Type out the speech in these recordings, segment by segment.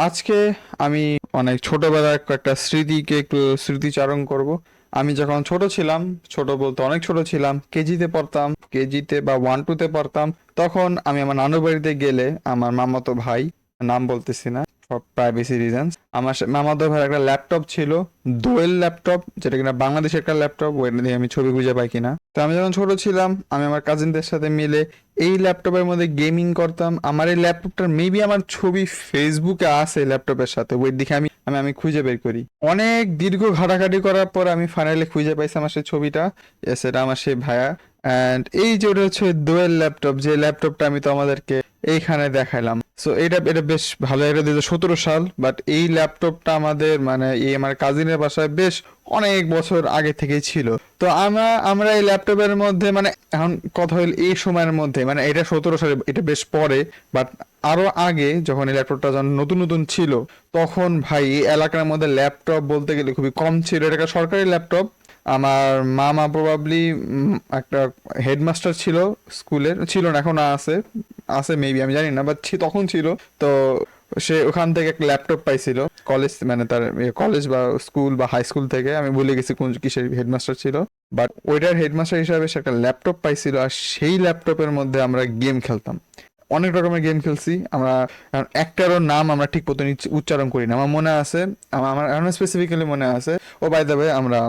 আজকে আমি অনেক ছোটবেলার একটা স্মৃতিকে একটু স্মৃতিচারণ করব। আমি যখন ছোট ছিলাম, ছোট বলতে অনেক ছোট ছিলাম, কেজিতে পড়তাম, কেজিতে বা 1-2-তে পড়তাম। তখন আমি আমার নানুর বাড়িতে গেলে আমার মামাতো ভাই, নাম বলতেছি না ফর প্রাইভেসি রিজনস, আমার মামাতো ভাইয়ের একটা ল্যাপটপ ছিল, দোয়েল ল্যাপটপ, যেটা কিনা বাংলাদেশের একটা ল্যাপটপ। ওইটা দিয়ে আমি ছবি খুঁজে পাই কিনা। তো আমি যখন ছোট ছিলাম, আমি আমার কাজিনদের সাথে মিলে এই ল্যাপটপের মধ্যে গেমিং করতাম। আমার এই ল্যাপটপটার মেবি আমার ছবি ফেসবুকে আছে ল্যাপটপের সাথে, ওই দিকে আমি আমি আমি খুঁজে বের করি। অনেক দীর্ঘ ঘাটাঘাটি করার পর আমি ফাইনালি খুঁজে পাইছি আমার সেই ছবিটা। সেটা আমার সেই ভাইয়া। অ্যান্ড এই যে ওটা হচ্ছে দোয়েল ল্যাপটপ, যে ল্যাপটপটা আমি তো আমাদেরকে এইখানে দেখাইলাম। সো এটা এটা বেশ ভালো, এটা 2017 সাল। বাট এই ল্যাপটপটা আমাদের মানে এই আমার কাজিনের বাসায় বেশ অনেক বছর আগে থেকেই ছিল। তো আমরা এই ল্যাপটপের মধ্যে মানে এখন কথা হইল এই সময়ের মধ্যে, মানে এটা 17 সালে, এটা বেশ পরে। বাট আরো আগে যখন এই ল্যাপটপটা যখন নতুন নতুন ছিল, তখন ভাই এই এলাকার মধ্যে ল্যাপটপ বলতে গেলে খুবই কম ছিল। এটা একটা সরকারি ল্যাপটপ। আমার মামা প্রবাবলি একটা হেডমাস্টার ছিল স্কুলের, ছিল না, এখন আছে, আছে মেবি, আমি জানি না, বাট তখন ছিল। তো সে ওখান থেকে একটা ল্যাপটপ পাইছিল কলেজ, মানে তার কলেজ বা স্কুল বা হাই স্কুল থেকে, আমি ভুলে গেছি কোন কিসের হেডমাস্টার ছিল। বাট ওইটার হেডমাস্টার হিসাবে সে একটা ল্যাপটপ পাইছিল, আর সেই ল্যাপটপের মধ্যে আমরা গেম খেলতাম। অনেক রকমের গেম খেলছি আমরা। এখন একটারও নাম আমরা ঠিক মতো উচ্চারণ করি না। আমার মনে আছে, আমার এখন স্পেসিফিক্যালি মনে আছে। ও বাই দ্য ওয়ে, আমরা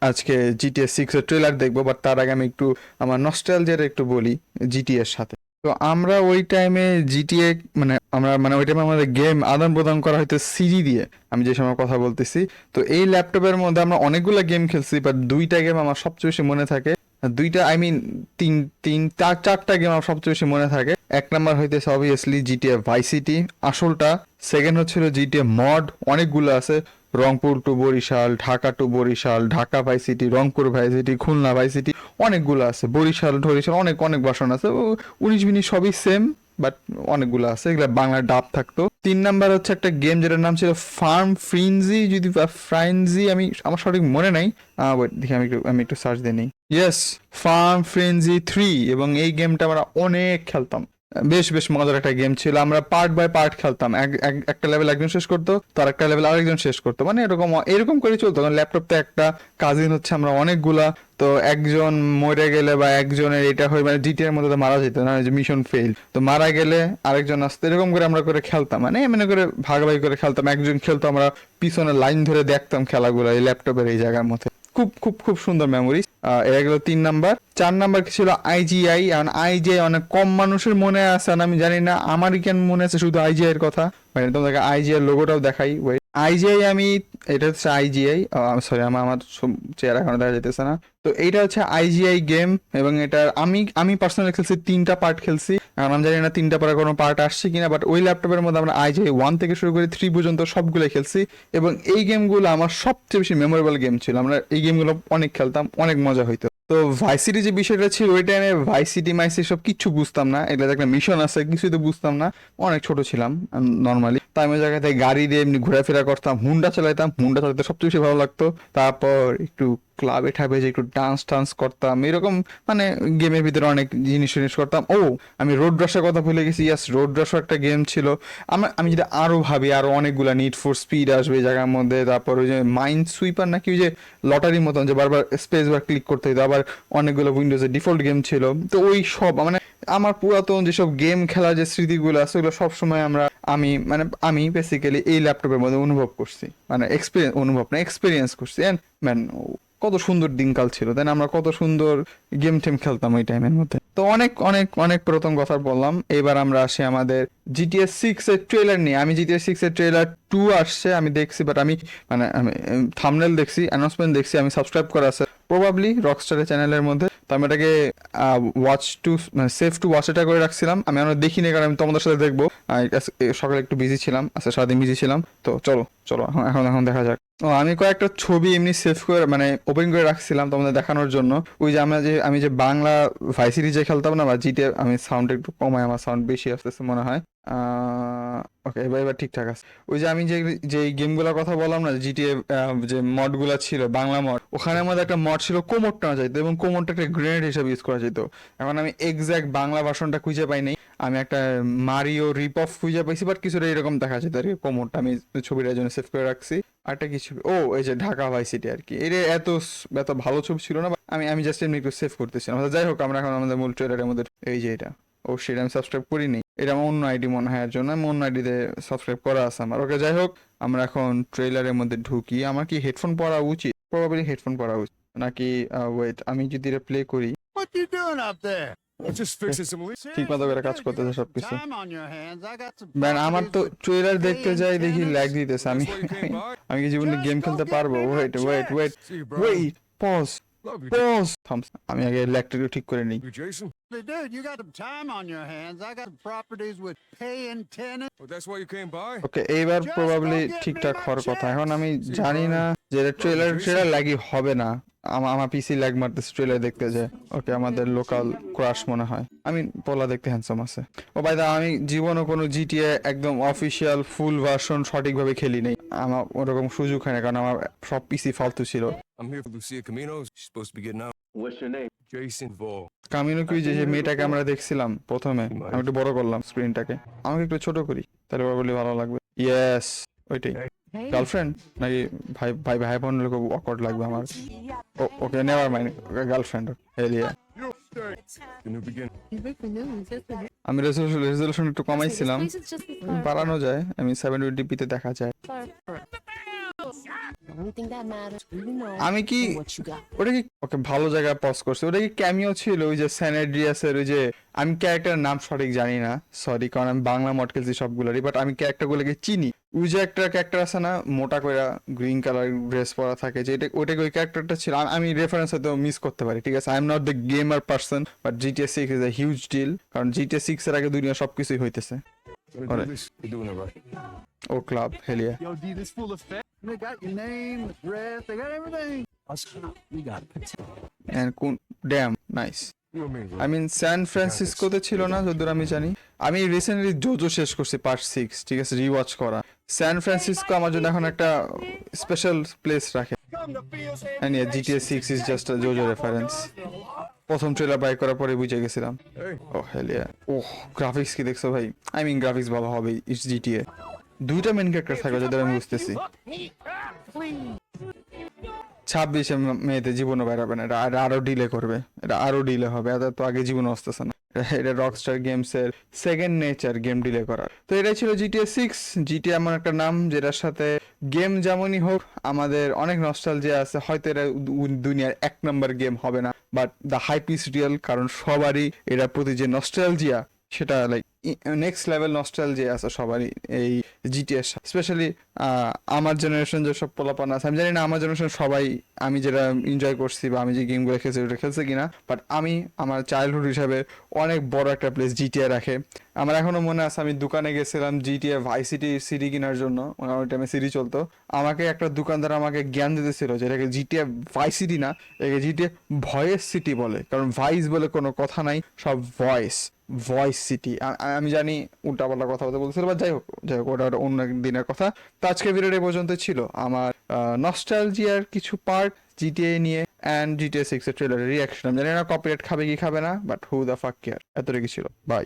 আজকে জিটিএ 6 এর ট্রেলার দেখবো, বাট তার আগে আমি একটু আমার নস্টালজিয়ার একটু বলি জিটিএ এর সাথে। তো আমরা ওই টাইমে জিটিএ, মানে আমরা মানে ওই টাইমে আমাদের গেম আদান প্রদান করা হয়তো সিডি দিয়ে, আমি যে সময় কথা বলতেছি। তো এই ল্যাপটপের মধ্যে আমরা অনেকগুলো গেম খেলছি, বাট দুইটা গেম আমার সবচেয়ে বেশি মনে থাকে। দুইটা আই মিন তিন তিন চার চারটা গেম আমার সবচেয়ে বেশি মনে থাকে। এক নাম্বার হইতেছে অবভিয়াসলি জিটিএ ভাই সিটি, আসলটা। সেকেন্ড হচ্ছিল জিটিএ মড, অনেকগুলো আছে। রংপুর টু বরিশাল, ঢাকা টু বরিশাল, ঢাকা ভাই সিটি, রংপুর ভাই সিটি, খুলনা ভাই সিটি, অনেকগুলো আছে। বরিশাল টরিশাল অনেক অনেক ভার্সন আছে। 19-20 সবই সেম, বাট অনেকগুলো আছে, এগুলা বাংলা ডাব থাকতো। 3 নাম্বার হচ্ছে একটা গেম যেটার নাম ছিল ফার্ম ফ্রিনজি, যদি বা ফ্রাইনজি, আমার সঠিক মনে নাই। ওয়েট দেখি, আমি একটু সার্চ দিয়ে নিই। Yes, farm frenzy 3। এবং এই গেমটা আমরা অনেক খেলতাম। বেশ বেশ মজার একটা গেম ছিল। আমরা পার্ট বাই পার্ট খেলতাম। একটা লেভেল একজন শেষ করতো, তার একটা লেভেল আরেকজন শেষ করতো, মানে এরকম এরকম করে চলতো। কারণ ল্যাপটপটা একটা কাজিন হচ্ছে আমরা অনেকগুলা। তো একজন মরে গেলে বা একজনের এটা হয়, মানে জিটিএর মধ্যে তো মারা যেত না, যে মিশন ফেল, তো মারা গেলে আরেকজন আসতো, এরকম করে আমরা করে খেলতাম, মানে মনে করে ভাগাভাগি করে খেলতাম। একজন খেলতো, আমরা পিছনে লাইন ধরে দেখতাম খেলাগুলো এই ল্যাপটপের এই জায়গার মধ্যে। খুব খুব খুব সুন্দর মেমোরিজ। এরা গেল 3 নাম্বার। 4 নাম্বার কি ছিল? আইজিআই। এখন আইজিআই অনেক কম মানুষের মনে আছে, আর আমি জানি না আমারই কেন মনে আছে শুধু আইজিআই এর কথা। মানে তোমাদেরকে আইজিআই লোগোটাও দেখাই। ওই আইজিআই, আমি এটা হচ্ছে আইজিআই, সরি, আমার আমার চেহারা এখনো দেখা যেতেছে না। তো এইটা হচ্ছে আইজিআই গেম। এবং এটা আমি আমি পার্সোনালি খেলছি, 3টা পার্ট খেলছি। এখন আমি জানি না 3টা পার্ট কোনো পার্ট আসছে কিনা, বাট ওই ল্যাপটপের মধ্যে আমরা আইজিআই 1 থেকে শুরু করে 3 পর্যন্ত সবগুলো খেলছি। এবং এই গেমগুলো আমার সবচেয়ে বেশি মেমোরেবল গেম ছিল। আমরা এই গেমগুলো অনেক খেলতাম, অনেক মজা হইতো। তো ভাইসিটি যে বিষয়টা ছিল, ওই টাইমে ভাইসিটি মাইসিটি সব কিচ্ছু বুঝতাম না। এগুলো একটা মিশন আছে, কিছুই তো বুঝতাম না। অনেক ছোট ছিলাম নর্মালি। তাই আমি ওই জায়গাতে গাড়ি দিয়ে এমনি ঘোরাফেরা করতাম, হুন্ডা চালাইতাম, হুন্ডা চালাতে সবচেয়ে বেশি ভালো লাগতো। তারপর একটু ক্লাবে ঠাবে যে একটু ডান্স টান্স করতাম এরকম, মানে গেমের ভিতরে অনেক জিনিস জিনিস করতাম। ও, আমি রোড রাশের কথা ভুলে গেছি। ইয়াস, রোড রাশও একটা গেম ছিল। আমি যদি আরো ভাবি, আরো অনেকগুলা নিড ফর স্পিড আসবে এই জায়গার মধ্যে। তারপর ওই যে মাইন্ড সুইপার নাকি, ওই যে লটারির মতন যে বারবার স্পেস বার ক্লিক করতে হতো। আবার অনেকগুলো উইন্ডোজের ডিফল্ট গেম ছিল। তো ওই সব মানে আমার পুরাতন যেসব গেম খেলার যে স্মৃতিগুলো আছে, ওগুলো সবসময় আমি বেসিক্যালি এই ল্যাপটপের মধ্যে অনুভব করছি, মানে এক্সপিরিয়েন্স করছি। এন্ড ম্যান, কত সুন্দর দিনকাল ছিল, তাই না? আমরা কত সুন্দর গেম টেম খেলতাম ওই টাইমের মধ্যে। তো অনেক অনেক অনেক পুরাতন কথা বললাম। এবার আমরা আসি আমাদের জিটিএ 6 এর ট্রেলার নিয়ে। আমি জিটিএ 6 এর ট্রেলার 2 আসছে, আমি দেখছি, বাট আমি থাম্বনেল দেখছি, অ্যানাউন্সমেন্ট দেখছি, আমি সাবস্ক্রাইব করা আছে প্রবাবলি রকস্টারের চ্যানেলের মধ্যে। তো আমি এটাকে ওয়াচ টু, মানে সেভ টু ওয়াচ এটা করে রাখছিলাম। আমি এখনো দেখিনি, কারণ আমি তোমাদের সাথে দেখবো। সকালে একটু বিজি ছিলাম, আচ্ছা সারাদিন বিজি ছিলাম। তো চলো চলো এখন এখন এখন দেখা যাক। ও, আমি কয়েকটা ছবি এমনি সেভ করে, মানে ওপেন করে রাখছিলাম তোমাদের দেখানোর জন্য। ওই যে আমি যে বাংলা ভাই সিরিজ যে খেলতাম না, বা জিটিএ, আমি সাউন্ড একটু কমাই, আমার সাউন্ড বেশি আসতেছে মনে হয়। ওকে, এবার এবার ঠিকঠাক আছে। ওই যে আমি যে গেমগুলোর কথা বললাম না, জিটিএ যে মডগুলো ছিল, বাংলা মড, ওখানে আমাদের একটা মড ছিল কোমর টানা যাইতো, এবং কোমরটা একটা গ্রেনেড হিসেবে ইউজ করা যেত। এখন আমি এক্সাক্ট বাংলা ভার্সনটা খুঁজে পাই নাই। আমি একটা মারিও রিপ অফ খুঁজে পাইছি, বাট কিছুটা এরকম দেখা যায় আর কি কোমরটা। আমি ছবিটার জন্য সেভ করে রাখছি। আরেকটা কি ছবি, ও এই যে ঢাকা ভাই সিটি আর কি। এটা এত ভালো ছবি ছিল না, but আমি জাস্ট এমনি একটু সেভ করতেছিলাম। যাই হোক, আমরা এখন আমাদের মূল ট্রেলারের মধ্যে, এই যে এটা, ও সেটা আমি সাবস্ক্রাইব করিনি, এটা আমার অন্য আইডি মনে হয়, এর জন্য আমি অন্য আইডিতে সাবস্ক্রাইব করা আছে আমার। ওকে, যাই হোক, আমরা এখন ট্রেলারের মধ্যে ঢুকি। আমার কি হেডফোন পরা উচিত? প্রবাবলি হেডফোন পরা উচিত নাকি ওয়েট, আমি যদি এটা প্লে করি। What you doing up there? Just fixing some leaks. ঠিক মতো করে কাজ Good, you করতেছে got some সবকিছু। time on your hands. I got some man, আমার তো properties with ট্রেলার দেখতে যাই দেখি tenants. ল্যাগ দিতেছে। আমি That's why you came by. আমি কি জীবনে Just গেম go খেলতে get পারবো? me my wait wait checks. Wait See you, bro. ওয়েট, পজ Love you, পজ, আমি আগে ল্যাগটা একটু ঠিক করে নিই। you, Jason. Hey, dude, you got some time on your hands. I got some properties with paying tenants. Oh, that's why you came by. ওকে, এইবার Just probably go get me ঠিকঠাক my হওয়ার কথা। checks. এখন আমি See, জানি bro. না যে এটা ট্রেলার লাগি হবে না। আমার পিসি ল্যাগ মারতেছে ট্রেলার দেখতে যায়। ওকে, আমাদের লোকাল ক্রাশ মনে হয়। আমি পোলা দেখতে হ্যান্ডসাম আছে। ও ভাই দা, আমি জীবনও কোনো জিটিএ একদম অফিসিয়াল ফুল ভার্সন সঠিকভাবে খেলি নেই। আমার ওরকম সুযোগ হয় না, কারণ আমার সব পিসি ফালতু ছিল। I'm here for Lucia Caminos. She's supposed to be getting out. What's your name? Jason Vaughn. কামিনো কি, যে মেয়েটাকে আমরা দেখছিলাম প্রথমে, আমি একটু বড় করলাম স্ক্রিনটাকে, আমাকে একটু ছোট করি, তাহলে বলে ভালো লাগবে। ইয়েস, ওইটাই। গার্লফ্রেন্ড নাকি ভাই ভাই ভাই বোন, খুব অকওয়ার্ড লাগবে আমার। Okay, never mind, girlfriend. Helia, The new beginning. আমি রেজলিউশন একটু কমাইছিলাম, বাড়ানো যায়। আমি 720p তে দেখা যায়। আমি কি ওটা কি, ওকে ভালো জায়গায় পজ করছে। ওটা কি ক্যামিও ছিল ওই যে স্যানেড্রিয়াসের? ওই যে, আমি ক্যারেক্টারের নাম সঠিক জানি না, সরি, কারণ আমি বাংলা মড খেলছি সবগুলোরই, বাট আমি ক্যারেক্টারগুলোকে চিনি। ওই যে একটা ক্যারেক্টার আছে না, মোটা করে গ্রিন কালার ড্রেস পরা থাকে, যে ওইটাকে ওই ক্যারেক্টারটা ছিল। আমি রেফারেন্স হয়তো মিস করতে পারি, ঠিক আছে। I am not the gamer person, but GTA 6 is a huge deal, কারণ জিটিএ 6 এর আগে দুনিয়া সবকিছুই হইতেছে। Gonna Alright. do this. You're doing it right. ও club, Helia. Yo, D, this full effect. They got your name, address, they got everything. We got potential. And কোন damn nice. You and me, bro. I mean স্যান ফ্রান্সিসকোতে ছিল না যতদূর আমি জানি। আমি রিসেন্টলি জোজো শেষ করছি পার্ট 6, ঠিক আছে, রিওয়াচ করা। স্যান ফ্রান্সিসকো আমার জন্য এখন একটা স্পেশাল প্লেস রাখে। And yeah, GTA 6 is just a JoJo reference. প্রথম ট্রেলার বাই করার পরে বুঝে গেছিলাম। Hey. ও হেলিয়া, ওহ গ্রাফিক্স কি দেখছো ভাই? আই মিন গ্রাফিক্স ভালো হবে, ইটস জিটিএ। দুইটা মেন ক্যারেক্টার থাকবে যাদের আমি বুঝতেছি। 26 মেয়েতে জীবনও বেরোবে না, এটা আরো ডিলে করবে, এটা আরো ডিলে হবে। এটা তো আগে জীবন আসতেছে না। এটা রকস্টার গেমস এর সেকেন্ড নেচার, গেম ডিলে করার। তো এটাই ছিল জিটিএ 6। জিটিএ এমন একটা নাম যেটার সাথে গেম যেমনই হোক আমাদের অনেক নস্টালজিয়া আছে। হয়তো এটা দুনিয়ার 1 নম্বর গেম হবে না, but the hype is real, কারণ সবারই এটার প্রতি যে নস্টালজিয়া, সেটা লাইক নেক্সট লেভেল নস্টালজিয়া আছে সবারই এই জিটিএর, স্পেশালি আমার জেনারেশন যেসব পোলাপান আছে। আমি জানি না আমার জেনারেশন সবাই আমি যেটা এনজয় করছি বা আমি যে গেমগুলো খেলছি ওটা খেলছে কিনা, বাট আমি আমার চাইল্ডহুড হিসাবে অনেক বড় একটা প্লেস জিটিএ রাখে। আমার এখনো মনে আছে, আমি দোকানে গেছিলাম জিটিএ ভাই সিটি কেনার জন্য, ওই টাইমে সিটি চলতো। আমাকে একটা দোকানদার আমাকে জ্ঞান দিতেছিল যে এটাকে জিটিএ ভাই সিটি না, এটাকে জিটিএ ভয়েস সিটি বলে, কারণ ভাইস বলে কোনো কথা নাই, সব ভয়েস সিটি। আমি জানি উল্টাপাল্টা কথা বলতেছিল, বা যাই হোক ওটা অন্য দিনের কথা। তো আজকে ভিডিওটা পর্যন্ত ছিল আমার নস্টালজিয়ার কিছু পার্ট জিটিএ নিয়ে অ্যান্ড জিটিএ 6 এর ট্রেলারের রিয়াকশন। আমি জানি না কপিরাইট খাবে কি খাবে না, but who the fuck care, এতটুকু ছিল। বাই।